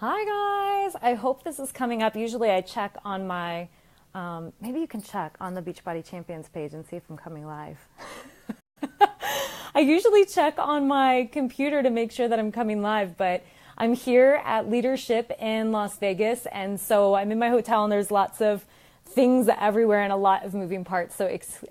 Hi guys, I hope this is coming up. Usually I check on my, maybe you can check on the Beachbody Champions page and see if I'm coming live. I usually check on my computer to make sure that I'm coming live, but I'm here at Leadership in Las Vegas, and so I'm in my hotel and there's lots of things everywhere and a lot of moving parts, so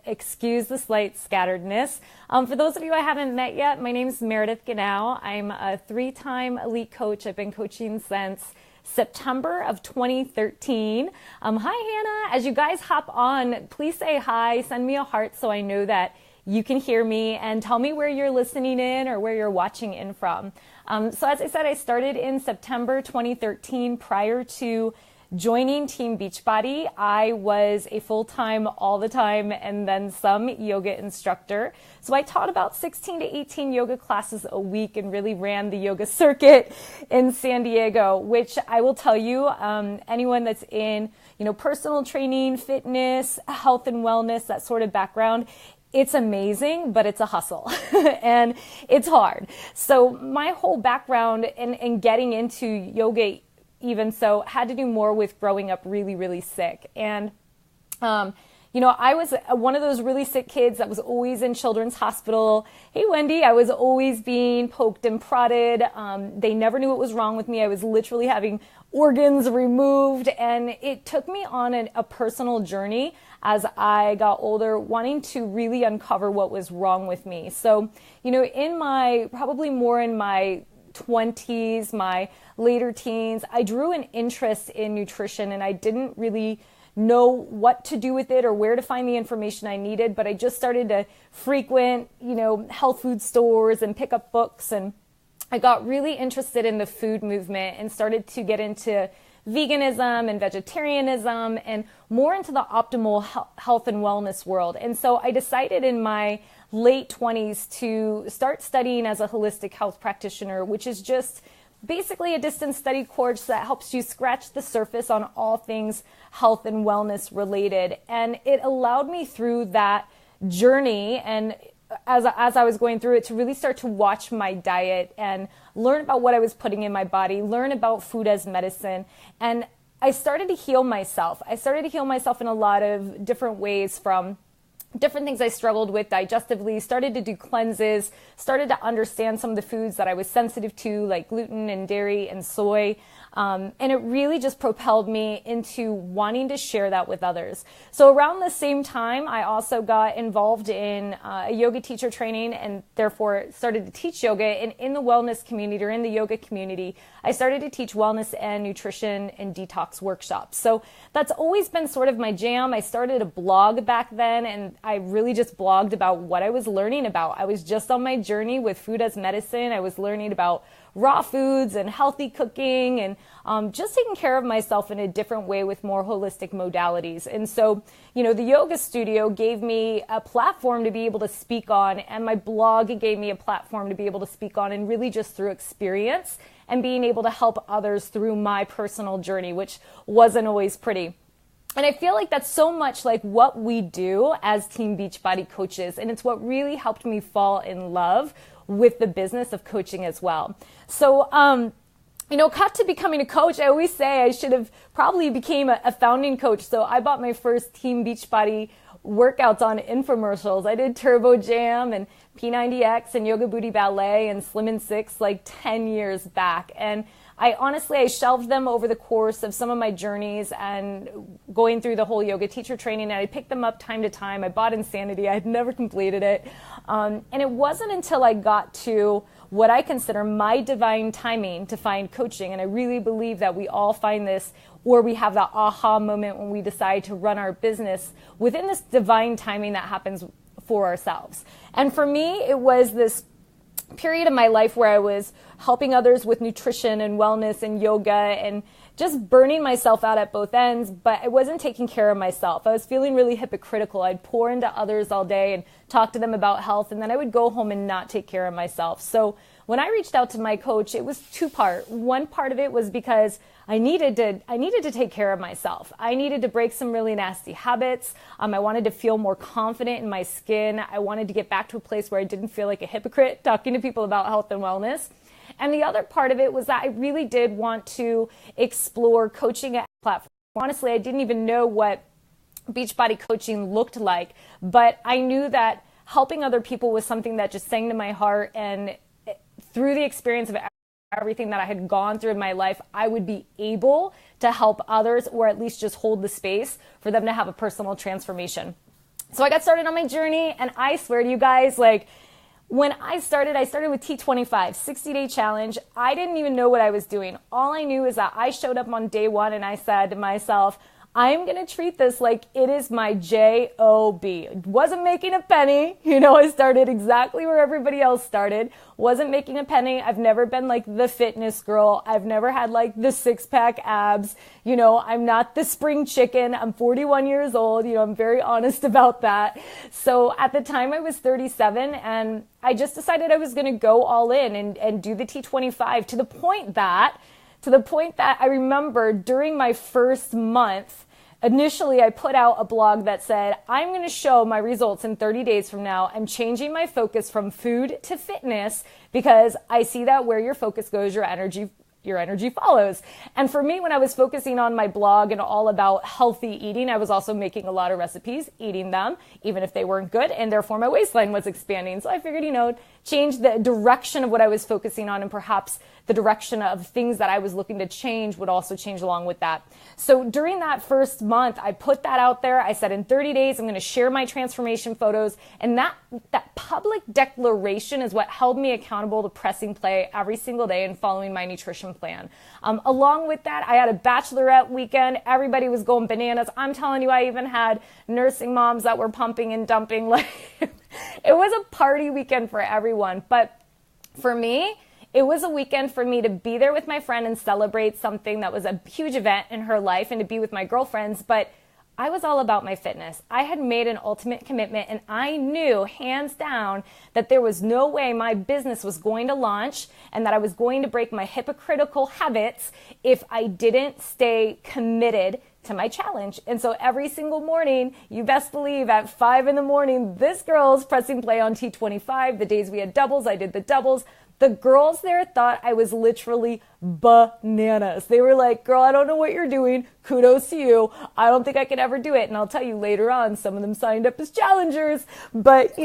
excuse the slight scatteredness. For those of you I haven't met yet, my name is Meredith Gnau. I'm a 3-time elite coach. I've been coaching since September of 2013. Hi Hannah, as you guys hop on, please say hi, send me a heart so I know that you can hear me, and tell me where you're listening in or where you're watching in from. So as I said, I started in September 2013. Prior to joining Team Beachbody, I was a full-time, all the time, and then some yoga instructor. So I taught about 16 to 18 yoga classes a week and really ran the yoga circuit in San Diego, which I will tell you, anyone that's in, personal training, fitness, health and wellness, that sort of background, it's amazing, but it's a hustle and it's hard. So my whole background in getting into yoga even so had to do more with growing up really, really sick. And, I was one of those really sick kids that was always in children's hospital. Hey, Wendy, I was always being poked and prodded. They never knew what was wrong with me. I was literally having organs removed. And it took me on a personal journey as I got older, wanting to really uncover what was wrong with me. So, probably more in my 20s, my later teens, I drew an interest in nutrition and I didn't really know what to do with it or where to find the information I needed, but I just started to frequent, health food stores and pick up books, and I got really interested in the food movement and started to get into veganism and vegetarianism and more into the optimal health and wellness world. And so I decided in my late 20s to start studying as a holistic health practitioner, which is just basically a distance study course that helps you scratch the surface on all things health and wellness related. And it allowed me through that journey, and as I was going through it, to really start to watch my diet and learn about what I was putting in my body, learn about food as medicine. And I started to heal myself. I started to heal myself in a lot of different ways, from different things I struggled with digestively, started to do cleanses, started to understand some of the foods that I was sensitive to, like gluten and dairy and soy. And it really just propelled me into wanting to share that with others. So around the same time, I also got involved in a yoga teacher training, and therefore started to teach yoga. And in the wellness community, or in the yoga community, I started to teach wellness and nutrition and detox workshops. So that's always been sort of my jam. I started a blog back then, and I really just blogged about what I was learning about. I was just on my journey with food as medicine. I was learning about raw foods and healthy cooking, and just taking care of myself in a different way with more holistic modalities. And so, the yoga studio gave me a platform to be able to speak on, and my blog gave me a platform to be able to speak on, and really just through experience and being able to help others through my personal journey, which wasn't always pretty. And I feel like that's so much like what we do as Team Beachbody coaches, and it's what really helped me fall in love with the business of coaching as well. So, cut to becoming a coach, I always say I should have probably became a founding coach. So I bought my first Team Beachbody workouts on infomercials. I did Turbo Jam and P90X and Yoga Booty Ballet and Slim and Six like 10 years back. And I shelved them over the course of some of my journeys and going through the whole yoga teacher training, and I picked them up time to time. I bought Insanity. I had never completed it. And it wasn't until I got to what I consider my divine timing to find coaching. And I really believe that we all find this, or we have that aha moment when we decide to run our business within this divine timing that happens for ourselves. And for me, it was this period of my life where I was helping others with nutrition and wellness and yoga and just burning myself out at both ends, but I wasn't taking care of myself. I was feeling really hypocritical. I'd pour into others all day and talk to them about health, and then I would go home and not take care of myself. So when I reached out to my coach, it was two-part. One part of it was because I needed to take care of myself. I needed to break some really nasty habits. I wanted to feel more confident in my skin. I wanted to get back to a place where I didn't feel like a hypocrite talking to people about health and wellness. And the other part of it was that I really did want to explore coaching at platform. Honestly, I didn't even know what Beachbody coaching looked like, but I knew that helping other people was something that just sang to my heart. And through the experience of everything that I had gone through in my life, I would be able to help others, or at least just hold the space for them to have a personal transformation. So I got started on my journey, and I swear to you guys, like, when I started with T25, 60-day challenge. I didn't even know what I was doing. All I knew is that I showed up on day one and I said to myself, I'm going to treat this like it is my J-O-B. Wasn't making a penny. I started exactly where everybody else started. Wasn't making a penny. I've never been like the fitness girl. I've never had like the six-pack abs. I'm not the spring chicken. I'm 41 years old. I'm very honest about that. So at the time I was 37, and I just decided I was going to go all in and do the T25 to the point that I remember during my first month, initially, I put out a blog that said, I'm going to show my results in 30 days from now. I'm changing my focus from food to fitness because I see that where your focus goes, your energy follows. And for me, when I was focusing on my blog and all about healthy eating, I was also making a lot of recipes, eating them, even if they weren't good, and therefore my waistline was expanding. So I figured, change the direction of what I was focusing on, and perhaps the direction of things that I was looking to change would also change along with that. So during that first month, I put that out there. I said, in 30 days, I'm going to share my transformation photos. And that public declaration is what held me accountable to pressing play every single day and following my nutrition plan. Along with that, I had a bachelorette weekend. Everybody was going bananas. I'm telling you, I even had nursing moms that were pumping and dumping. Like, it was a party weekend for everyone. But for me, it was a weekend for me to be there with my friend and celebrate something that was a huge event in her life, and to be with my girlfriends. But I was all about my fitness. I had made an ultimate commitment, and I knew hands down that there was no way my business was going to launch and that I was going to break my hypocritical habits if I didn't stay committed to my challenge. And so every single morning, you best believe at 5 a.m, this girl's pressing play on T25. The days we had doubles, I did the doubles. The girls there thought I was literally bananas. They were like, girl, I don't know what you're doing. Kudos to you. I don't think I could ever do it. And I'll tell you later on, some of them signed up as challengers. But,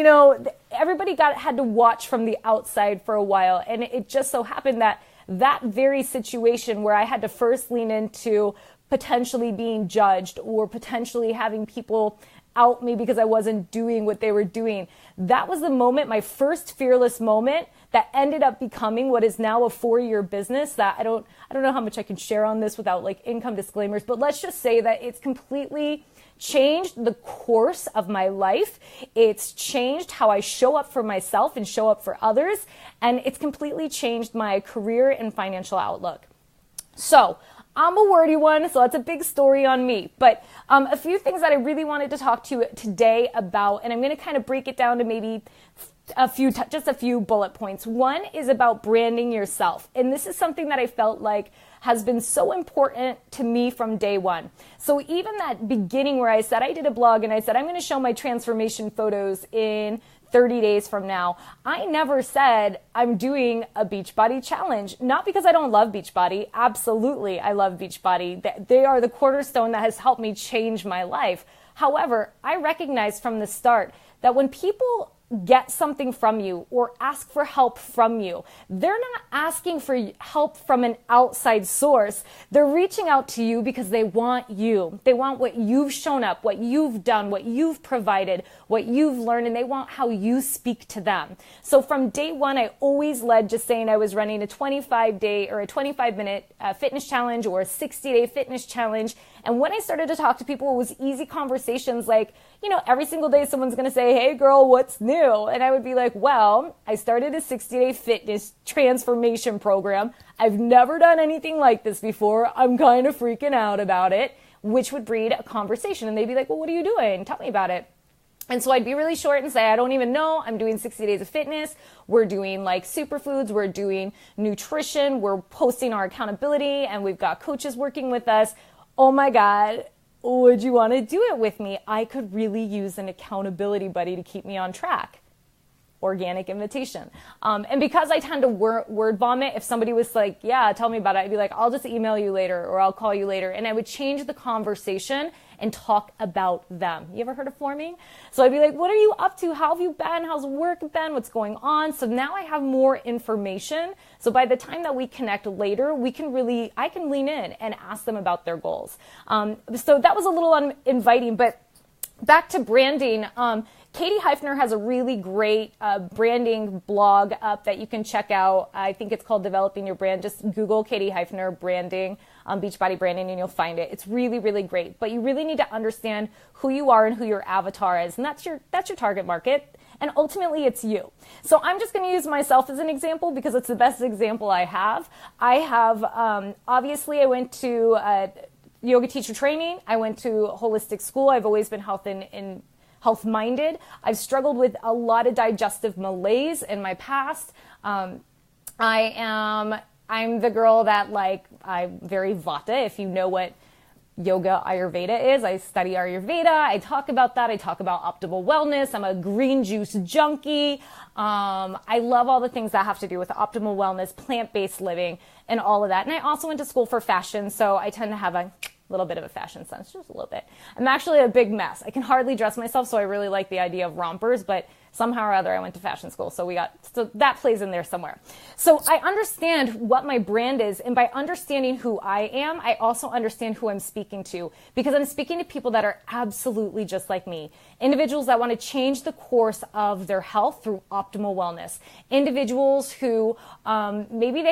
everybody had to watch from the outside for a while. And it just so happened that very situation where I had to first lean into potentially being judged or potentially having people out me because I wasn't doing what they were doing. That was the moment, my first fearless moment, that ended up becoming what is now a 4-year business that I don't know how much I can share on this without like income disclaimers, but let's just say that it's completely changed the course of my life. It's changed how I show up for myself and show up for others. And it's completely changed my career and financial outlook. So I'm a wordy one, so that's a big story on me. But a few things that I really wanted to talk to you today about, and I'm going to kind of break it down to maybe just a few bullet points. One is about branding yourself. And this is something that I felt like has been so important to me from day one. So even that beginning where I said, I did a blog and I said, I'm going to show my transformation photos in 30 days from now. I never said I'm doing a Beachbody challenge. Not because I don't love Beachbody. Absolutely, I love Beachbody. They are the cornerstone that has helped me change my life. However, I recognized from the start that when people get something from you or ask for help from you, they're not asking for help from an outside source. They're reaching out to you because they want you. They want what you've shown up, what you've done, what you've provided, what you've learned, and they want how you speak to them. So from day one, I always led just saying I was running a 25-day or a 25-minute fitness challenge or a 60-day fitness challenge. And when I started to talk to people, it was easy conversations like, every single day someone's going to say, hey girl, what's new? And I would be like, well, I started a 60-day fitness transformation program. I've never done anything like this before. I'm kind of freaking out about it, which would breed a conversation. And they'd be like, well, what are you doing? Tell me about it. And so I'd be really short and say, I don't even know. I'm doing 60 days of fitness. We're doing like superfoods. We're doing nutrition. We're posting our accountability, and we've got coaches working with us. Oh my God, would you want to do it with me? I could really use an accountability buddy to keep me on track. organic invitation. And because I tend to word vomit, if somebody was like, yeah, tell me about it, I'd be like, I'll just email you later, or I'll call you later. And I would change the conversation and talk about them. You ever heard of forming? So I'd be like, what are you up to? How have you been? How's work been? What's going on? So now I have more information. So by the time that we connect later, I can lean in and ask them about their goals. So that was a little uninviting, but back to branding. Katie Heifner has a really great branding blog up that you can check out. I think it's called Developing Your Brand. Just Google Katie Heifner branding, Beachbody branding, and you'll find it. It's really, really great. But you really need to understand who you are and who your avatar is. And that's your target market. And ultimately, it's you. So I'm just going to use myself as an example because it's the best example I have. Obviously, I went to yoga teacher training. I went to holistic school. I've always been health-minded. I've struggled with a lot of digestive malaise in my past. I'm the girl that I'm very Vata, if you know what yoga Ayurveda is. I study Ayurveda. I talk about that. I talk about optimal wellness. I'm a green juice junkie. I love all the things that have to do with optimal wellness, plant-based living, and all of that. And I also went to school for fashion, so I tend to have a little bit of a fashion sense, just a little bit. I'm actually a big mess. I can hardly dress myself, so I really like the idea of rompers, but somehow or other I went to fashion school, so that plays in there somewhere. So I understand what my brand is, and by understanding who I am, I also understand who I'm speaking to, because I'm speaking to people that are absolutely just like me. Individuals that want to change the course of their health through optimal wellness. Individuals who maybe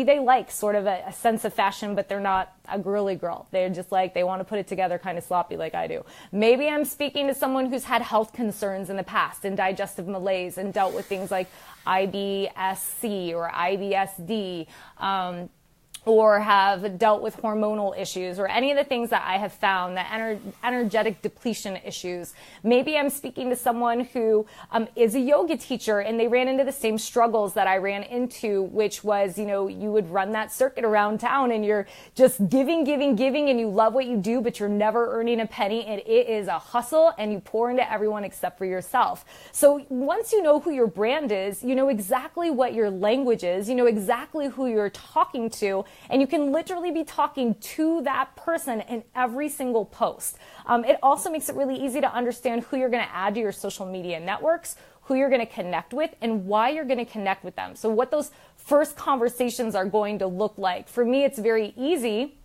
they like sort of a sense of fashion, but they're not a girly girl. They're just like, they want to put it together kind of sloppy like I do. Maybe I'm speaking to someone who's had health concerns in the past and digestive malaise and dealt with things like IBS-C or IBS-D, or have dealt with hormonal issues, or any of the things that I have found, the energetic depletion issues. Maybe I'm speaking to someone who is a yoga teacher and they ran into the same struggles that I ran into, which was, you would run that circuit around town and you're just giving, and you love what you do, but you're never earning a penny, and it is a hustle, and you pour into everyone except for yourself. So once you know who your brand is, you know exactly what your language is, you know exactly who you're talking to, and you can literally be talking to that person in every single post. It also makes it really easy to understand who you're going to add to your social media networks, who you're going to connect with, and why you're going to connect with them. So what those first conversations are going to look like. For me, it's very easy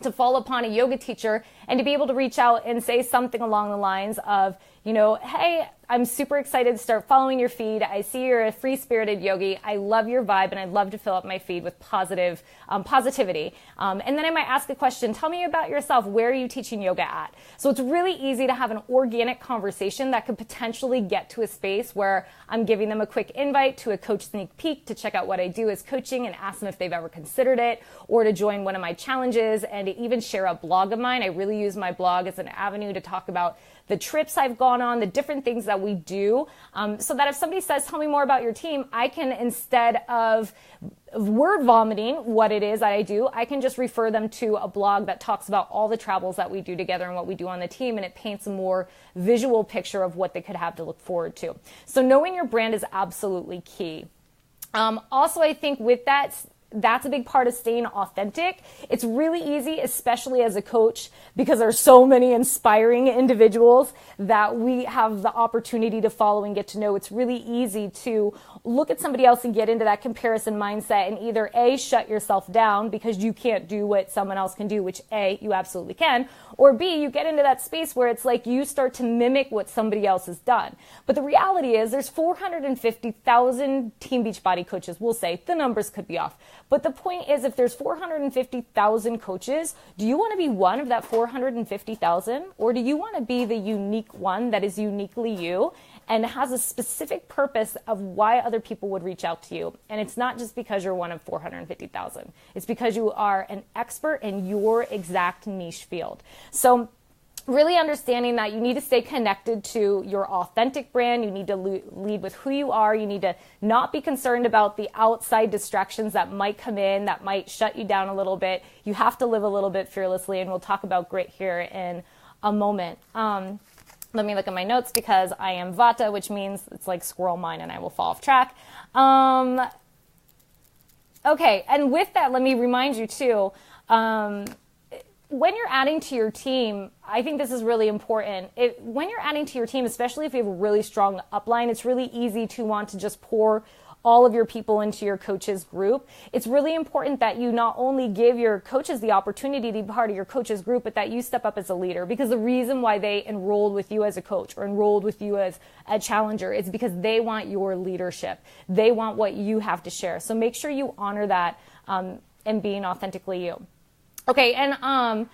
to fall upon a yoga teacher and to be able to reach out and say something along the lines of, hey, I'm super excited to start following your feed. I see you're a free-spirited yogi. I love your vibe, and I'd love to fill up my feed with positivity. And then I might ask a question. Tell me about yourself. Where are you teaching yoga at? So it's really easy to have an organic conversation that could potentially get to a space where I'm giving them a quick invite to a coach sneak peek to check out what I do as coaching and ask them if they've ever considered it, or to join one of my challenges, and to even share a blog of mine. I really use my blog as an avenue to talk about the trips I've gone on, the different things that we do, so that if somebody says, tell me more about your team, I can, instead of word vomiting what it is that I do, I can just refer them to a blog that talks about all the travels that we do together and what we do on the team, and it paints a more visual picture of what they could have to look forward to. So knowing your brand is absolutely key. Also, I think with that's a big part of staying authentic. It's really easy, especially as a coach, because there's so many inspiring individuals that we have the opportunity to follow and get to know. It's really easy to look at somebody else and get into that comparison mindset and either A, shut yourself down because you can't do what someone else can do, which A, you absolutely can, or B, you get into that space where it's like you start to mimic what somebody else has done. But the reality is there's 450,000 Team Beachbody coaches. We'll say the numbers could be off. But the point is, if there's 450,000 coaches, do you want to be one of that 450,000? Or do you want to be the unique one that is uniquely you and has a specific purpose of why other people would reach out to you? And it's not just because you're one of 450,000. It's because you are an expert in your exact niche field. So really understanding that you need to stay connected to your authentic brand. You need to lead with who you are. You need to not be concerned about the outside distractions that might come in, that might shut you down a little bit. You have to live a little bit fearlessly, and we'll talk about grit here in a moment. Let me look at my notes because I am Vata, which means it's like squirrel mind and I will fall off track. Okay, and with that, let me remind you too, when you're adding to your team, I think this is really important. When you're adding to your team, especially if you have a really strong upline, it's really easy to want to just pour all of your people into your coaches group. It's really important that you not only give your coaches the opportunity to be part of your coaches group, but that you step up as a leader, because the reason why they enrolled with you as a coach or enrolled with you as a challenger is because they want your leadership. They want what you have to share. So make sure you honor that and being authentically you. Okay, and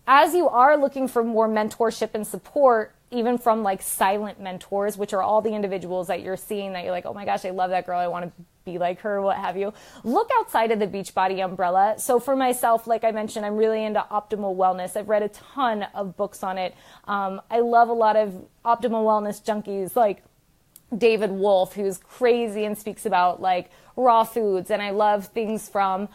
as you are looking for more mentorship and support, even from like silent mentors, which are all the individuals that you're seeing that you're like, oh my gosh, I love that girl, I want to be like her, what have you. Look outside of the Beachbody umbrella. So for myself, like I mentioned, I'm really into optimal wellness. I've read a ton of books on it. I love a lot of optimal wellness junkies like David Wolf, who's crazy and speaks about like raw foods. And I love things from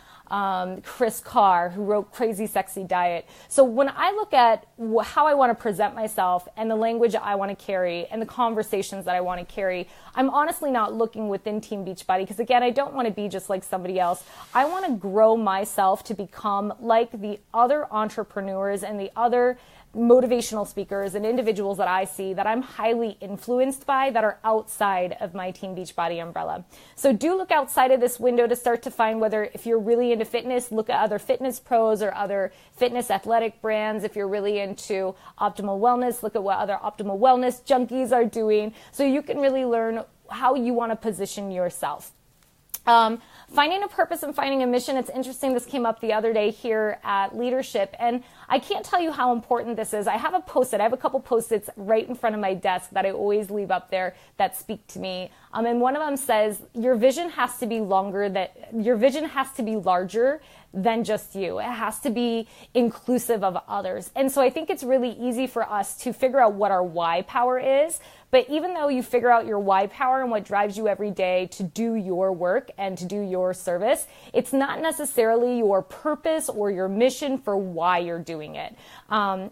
Chris Carr, who wrote Crazy Sexy Diet. So when I look at how I want to present myself and the language I want to carry and the conversations that I want to carry, I'm honestly not looking within Team Beachbody because, again, I don't want to be just like somebody else. I want to grow myself to become like the other entrepreneurs and the other motivational speakers and individuals that I see that I'm highly influenced by that are outside of my Team Beachbody umbrella. So do look outside of this window to start to find whether, if you're really into fitness, look at other fitness pros or other fitness athletic brands. If you're really into optimal wellness, look at what other optimal wellness junkies are doing so you can really learn how you want to position yourself. Finding a purpose and finding a mission. It's interesting. This came up the other day here at Leadership, and I can't tell you how important this is. I have a Post-it. I have a couple Post-its right in front of my desk that I always leave up there that speak to me. And one of them says, your vision has to be larger than just you. It has to be inclusive of others. And so I think it's really easy for us to figure out what our why power is. But even though you figure out your why power and what drives you every day to do your work and to do your service, it's not necessarily your purpose or your mission for why you're doing it.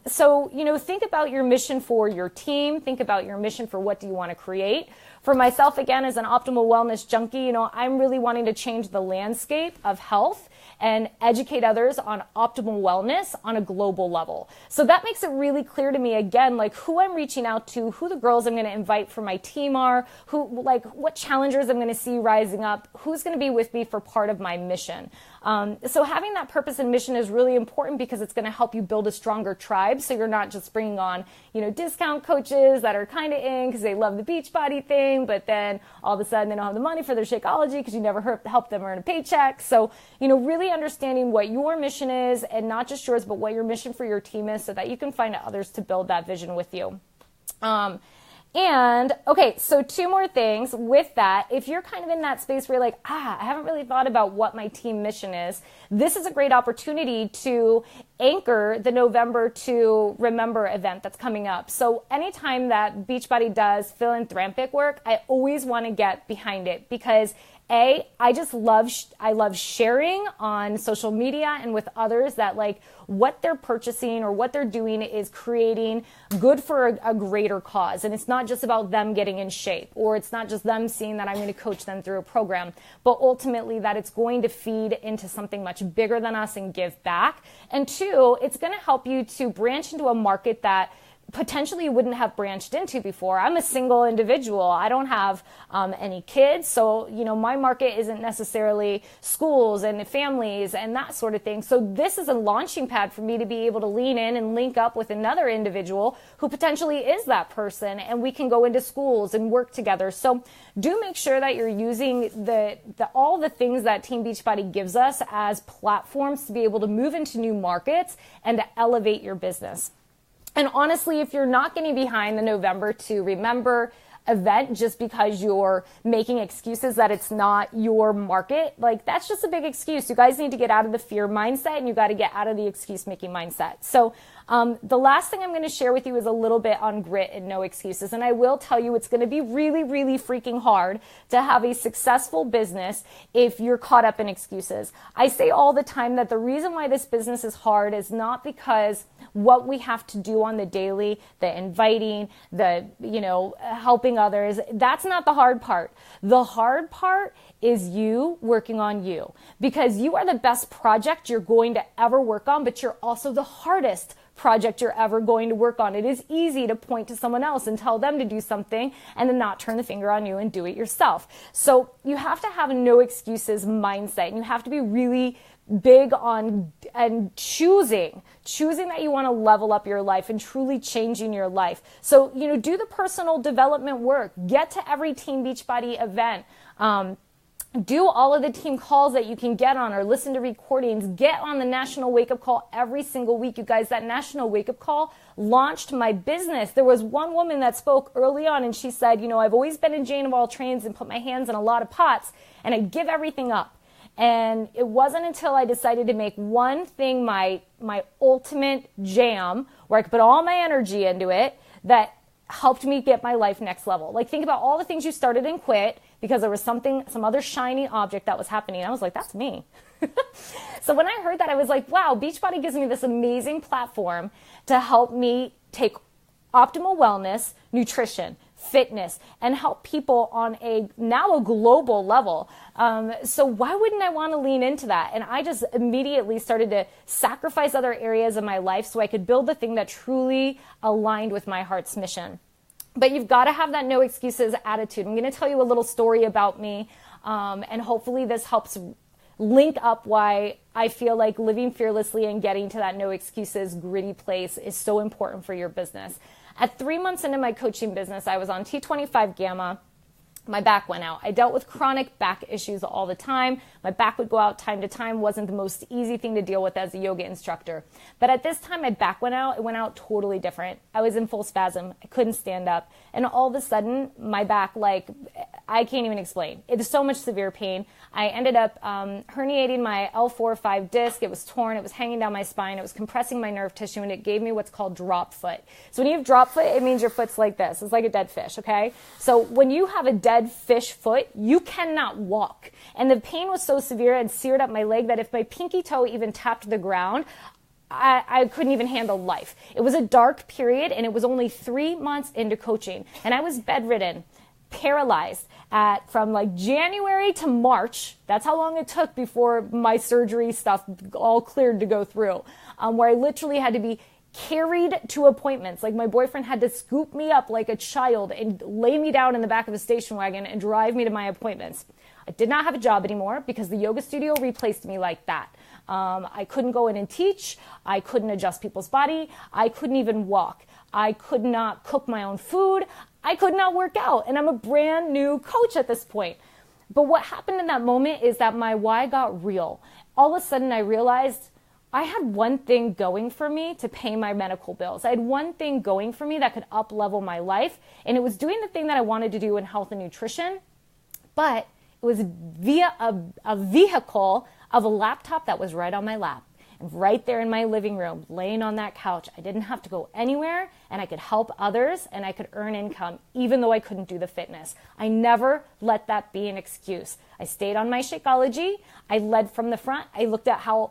So, think about your mission for your team. Think about your mission for what do you want to create. For myself, again, as an optimal wellness junkie, I'm really wanting to change the landscape of health and educate others on optimal wellness on a global level. So that makes it really clear to me, again, like who I'm reaching out to, who the girls I'm going to invite for my team are, what challengers I'm going to see rising up, who's going to be with me for part of my mission. So having that purpose and mission is really important because it's going to help you build a stronger tribe. So you're not just bringing on, discount coaches that are kind of in because they love the Beachbody thing, but then all of a sudden they don't have the money for their Shakeology because you never helped them earn a paycheck. So, really understanding what your mission is and not just yours, but what your mission for your team is so that you can find others to build that vision with you. And okay, so two more things with that. If you're kind of in that space where you're like, I haven't really thought about what my team mission is, this is a great opportunity to anchor the November to Remember event that's coming up. So anytime that Beachbody does philanthropic work, I always want to get behind it because I love sharing on social media and with others that what they're purchasing or what they're doing is creating good for a greater cause. And it's not just about them getting in shape, or it's not just them seeing that I'm going to coach them through a program, but ultimately that it's going to feed into something much bigger than us and give back. And two, it's going to help you to branch into a market that potentially you wouldn't have branched into before. I'm a single individual. I don't have any kids. So, my market isn't necessarily schools and families and that sort of thing. So this is a launching pad for me to be able to lean in and link up with another individual who potentially is that person. And we can go into schools and work together. So do make sure that you're using all the things that Team Beachbody gives us as platforms to be able to move into new markets and to elevate your business. And honestly, if you're not getting behind the November to Remember event just because you're making excuses that it's not your market. Like, that's just a big excuse. You guys need to get out of the fear mindset, and you got to get out of the excuse making mindset. So the last thing I'm going to share with you is a little bit on grit and no excuses. And I will tell you, it's going to be really, really freaking hard to have a successful business if you're caught up in excuses. I say all the time that the reason why this business is hard is not because what we have to do on the daily, the inviting, the, helping others, that's not the hard part. The hard part is you working on you, because you are the best project you're going to ever work on, but you're also the hardest project you're ever going to work on. It is easy to point to someone else and tell them to do something and then not turn the finger on you and do it yourself. So you have to have a no excuses mindset, and you have to be really big on and choosing that you want to level up your life and truly changing your life. So, do the personal development work, get to every Team Beachbody event, do all of the team calls that you can get on or listen to recordings. Get on the National Wake Up Call every single week. You guys, that National Wake Up Call launched my business. There was one woman that spoke early on, and she said, I've always been a Jane of all trades and put my hands in a lot of pots, and I give everything up. And it wasn't until I decided to make one thing my ultimate jam, where I could put all my energy into it, that helped me get my life next level. Like, think about all the things you started and quit because there was some other shiny object that was happening. I was like, that's me. So when I heard that, I was like, wow, Beachbody gives me this amazing platform to help me take optimal wellness, nutrition, fitness, and help people on now a global level. So why wouldn't I want to lean into that? And I just immediately started to sacrifice other areas of my life so I could build the thing that truly aligned with my heart's mission. But you've got to have that no excuses attitude. I'm going to tell you a little story about me, and hopefully this helps link up why I feel like living fearlessly and getting to that no excuses gritty place is so important for your business. At 3 months into my coaching business, I was on T25 Gamma. My back went out. I dealt with chronic back issues all the time. My back would go out time to time. Wasn't the most easy thing to deal with as a yoga instructor. But at this time, my back went out. It went out totally different. I was in full spasm. I couldn't stand up. And all of a sudden, my back, I can't even explain. It is so much severe pain. I ended up herniating my L4-5 disc. It was torn. It was hanging down my spine. It was compressing my nerve tissue, and it gave me what's called drop foot. So when you have drop foot, it means your foot's like this. It's like a dead fish, okay? So when you have a dead fish foot, you cannot walk. And the pain was so severe and seared up my leg that if my pinky toe even tapped the ground, I couldn't even handle life. It was a dark period, and it was only 3 months into coaching. And I was bedridden, paralyzed from January to March. That's how long it took before my surgery stuff all cleared to go through, where I literally had to be carried to appointments. Like, my boyfriend had to scoop me up like a child and lay me down in the back of a station wagon and drive me to my appointments. I did not have a job anymore because the yoga studio replaced me like that. I couldn't go in and teach. I couldn't adjust people's body. I couldn't even walk. I could not cook my own food. I could not work out. And I'm a brand new coach at this point. But what happened in that moment is that my why got real. All of a sudden, I realized I had one thing going for me to pay my medical bills. I had one thing going for me that could up-level my life, and it was doing the thing that I wanted to do in health and nutrition, but it was via a vehicle of a laptop that was right on my lap. And right there in my living room, laying on that couch, I didn't have to go anywhere, and I could help others, and I could earn income, even though I couldn't do the fitness. I never let that be an excuse. I stayed on my Shakeology. I led from the front. I looked at how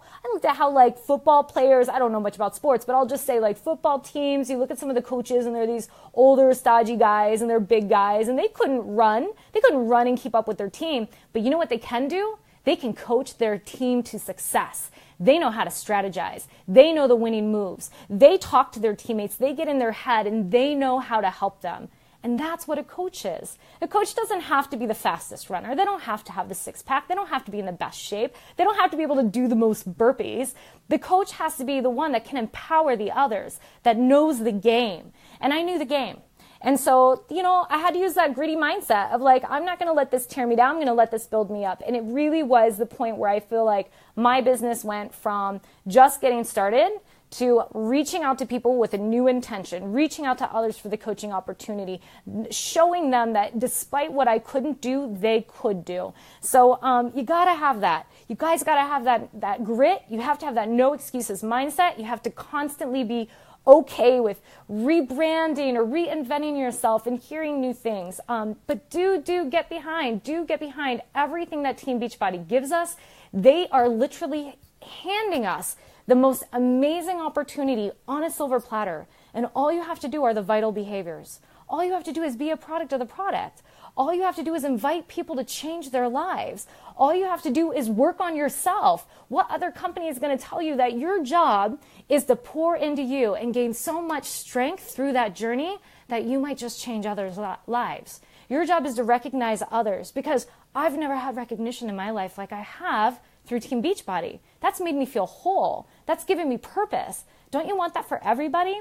football players, I don't know much about sports, but I'll just say football teams, you look at some of the coaches, and they're these older, stodgy guys, and they're big guys, and they couldn't run. They couldn't run and keep up with their team. But you know what they can do? They can coach their team to success. They know how to strategize. They know the winning moves. They talk to their teammates. They get in their head, and they know how to help them. And that's what a coach is. A coach doesn't have to be the fastest runner. They don't have to have the six-pack. They don't have to be in the best shape. They don't have to be able to do the most burpees. The coach has to be the one that can empower the others, that knows the game. And I knew the game. And so, I had to use that gritty mindset of I'm not going to let this tear me down. I'm going to let this build me up. And it really was the point where I feel like my business went from just getting started to reaching out to people with a new intention, reaching out to others for the coaching opportunity, showing them that despite what I couldn't do, they could do. So you got to have that. You guys got to have that grit. You have to have that no excuses mindset. You have to constantly be okay with rebranding or reinventing yourself and hearing new things. But do get behind everything that Team Beachbody gives us. They are literally handing us the most amazing opportunity on a silver platter. And all you have to do are the vital behaviors. All you have to do is be a product of the product. All you have to do is invite people to change their lives. All you have to do is work on yourself. What other company is going to tell you that your job is to pour into you and gain so much strength through that journey that you might just change others' lives? Your job is to recognize others, because I've never had recognition in my life like I have through Team Beachbody. That's made me feel whole. That's given me purpose. Don't you want that for everybody?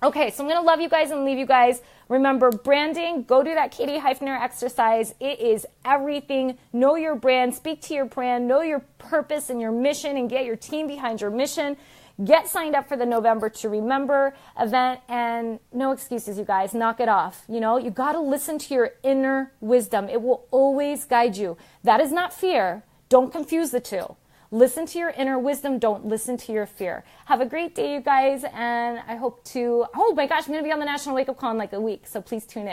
Okay, so I'm going to love you guys and leave you guys. Remember, branding, go do that Katie Heifner exercise. It is everything. Know your brand, speak to your brand, know your purpose and your mission, and get your team behind your mission. Get signed up for the November to Remember event, and no excuses, you guys. Knock it off. You know, you got to listen to your inner wisdom. It will always guide you. That is not fear. Don't confuse the two. Listen to your inner wisdom. Don't listen to your fear. Have a great day, you guys. And I hope to, oh my gosh, I'm going to be on the National Wake Up Call in like a week. So please tune in.